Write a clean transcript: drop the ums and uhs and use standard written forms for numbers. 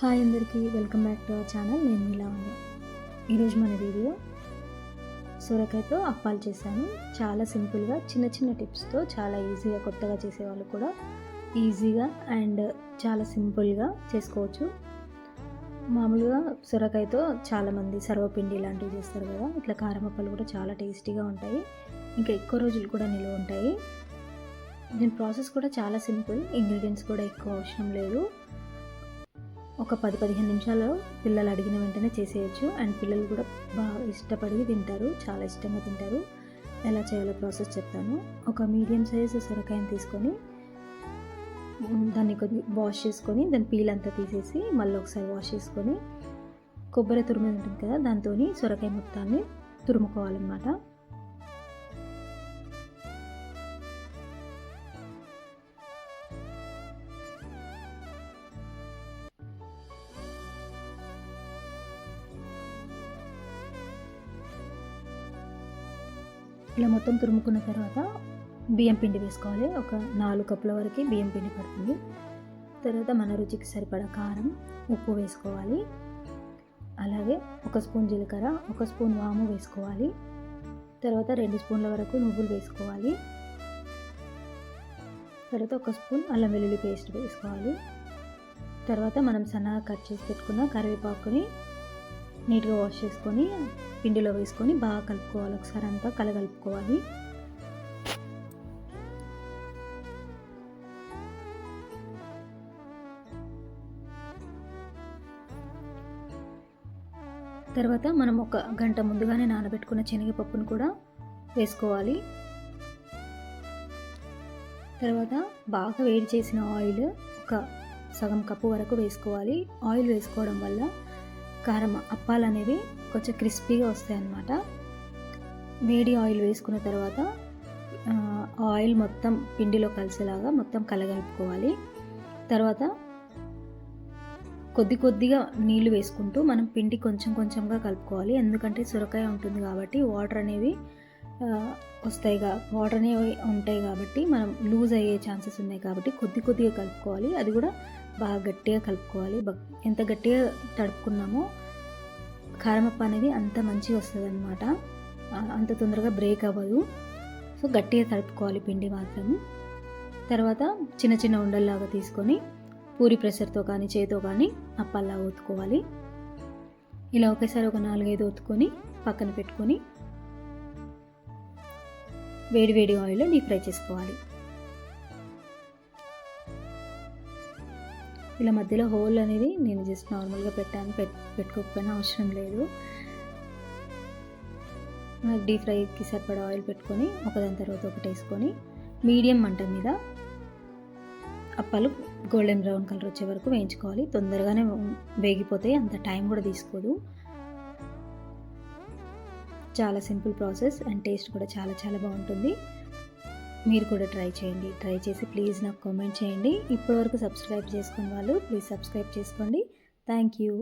Hi అందరికీ welcome back to our channel. నేను మీ లావణ్య. ఈరోజు మన వీడియో సొరకాయతో అప్పాలు చేశాను. చాలా సింపుల్గా చిన్న చిన్న టిప్స్తో చాలా ఈజీగా కొత్తగా చేసేవాళ్ళు కూడా ఈజీగా అండ్ చాలా సింపుల్గా చేసుకోవచ్చు. మామూలుగా సొరకాయతో చాలామంది సర్వపిండి ఇలాంటివి చేస్తారు కదా, ఇట్లా కారం అప్పాలు కూడా చాలా టేస్టీగా ఉంటాయి. ఇంకా ఎక్కువ రోజులు కూడా నిల్వ ఉంటాయి. దీని ప్రాసెస్ కూడా చాలా సింపుల్, ఇంగ్రీడియంట్స్ కూడా ఎక్కువ అవసరం లేదు. ఒక 10-15 నిమిషాల్లో పిల్లలు అడిగిన వెంటనే చేసేయచ్చు. అండ్ పిల్లలు కూడా బాగా ఇష్టపడి తింటారు, చాలా ఇష్టంగా తింటారు. ఎలా చేయాలో ప్రాసెస్ చెప్తాను. ఒక మీడియం సైజు సొరకాయని తీసుకొని దాన్ని కొద్దిగా వాష్ చేసుకొని దాని పీల్ అంతా తీసేసి మళ్ళీ ఒకసారి వాష్ చేసుకొని కొబ్బరి తురుము ఉంటుంది కదా, దాంతో సొరకాయ మొత్తాన్ని తురుముకోవాలన్నమాట. ఇలా మొత్తం తురుముకున్న తర్వాత బియ్యం పిండి వేసుకోవాలి. ఒక 4 కప్పుల వరకు బియ్యం పిండి పడుతుంది. తర్వాత మన రుచికి సరిపడా కారం, ఉప్పు వేసుకోవాలి. అలాగే 1 స్పూన్ జీలకర్ర, 1 స్పూన్ వాము వేసుకోవాలి. తర్వాత 2 స్పూన్ల వరకు నువ్వులు వేసుకోవాలి. తర్వాత 1 స్పూన్ అల్లం వెల్లుల్లి పేస్ట్ వేసుకోవాలి. తర్వాత మనం సన్నగా కట్ చేసి పెట్టుకున్న కరివేపాకుని నీట్గా వాష్ చేసుకొని పిండిలో వేసుకొని బాగా కలుపుకోవాలి. ఒకసారి అంతా కలగలుపుకోవాలి. తర్వాత మనం 1 గంట ముందుగానే నానబెట్టుకున్న శనగపప్పును కూడా వేసుకోవాలి. తర్వాత బాగా వేడి చేసిన ఆయిల్ ఒక సగం కప్పు వరకు వేసుకోవాలి. ఆయిల్ వేసుకోవడం వల్ల కారం అప్పాలు అనేవి కొంచెం క్రిస్పీగా వస్తాయి అన్నమాట. వేడి ఆయిల్ వేసుకున్న తర్వాత ఆయిల్ మొత్తం పిండిలో కలిసేలాగా మొత్తం కలగలుపుకోవాలి. తర్వాత కొద్దిగా నీళ్లు వేసుకుంటూ మనం పిండి కొంచెం కొంచెంగా కలుపుకోవాలి. ఎందుకంటే సొరకాయ ఉంటుంది కాబట్టి వాటర్ అనేవి ఉంటాయి కాబట్టి మనం లూజ్ అయ్యే ఛాన్సెస్ ఉన్నాయి కాబట్టి కొద్దిగా కలుపుకోవాలి. అది కూడా బాగా గట్టిగా కలుపుకోవాలి. ఎంత గట్టిగా తడుపుకున్నామో కారమప్ప అనేది అంత మంచిగా వస్తుంది అన్నమాట. అంత తొందరగా బ్రేక్ అవ్వదు. సో గట్టిగా తడుపుకోవాలి పిండి మాత్రం. తర్వాత చిన్న చిన్న ఉండల్లాగా తీసుకొని పూరి ప్రెషర్తో కానీ చేతితో కానీ అప్పాల్లాగా ఒత్తుకోవాలి. ఇలా ఒకేసారి ఒక 4-5 ఒత్తుకొని పక్కన పెట్టుకొని వేడి ఆయిల్లో డీప్ ఫ్రై చేసుకోవాలి. ఇలా మధ్యలో హోల్ అనేది నేను జస్ట్ నార్మల్గా పెట్టాను, పెట్టుకోకపోయినా అవసరం లేదు. డీప్ ఫ్రైకి సరిపడా ఆయిల్ పెట్టుకొని ఒకదాని తర్వాత ఒకటి వేసుకొని మీడియం మంట మీద అప్పాలు గోల్డెన్ బ్రౌన్ కలర్ వచ్చే వరకు వేయించుకోవాలి. తొందరగానే వేగిపోతాయి, అంత టైం కూడా తీసుకోదు. చాలా సింపుల్ ప్రాసెస్ అండ్ టేస్ట్ కూడా చాలా బాగుంటుంది. మీరు కూడా ట్రై చేయండి. ట్రై చేసి ప్లీజ్ నాకు కామెంట్ చేయండి. ఇప్పటివరకు సబ్స్క్రైబ్ చేసుకున్న వాళ్ళు ప్లీజ్ సబ్స్క్రైబ్ చేసుకోండి. Thank you.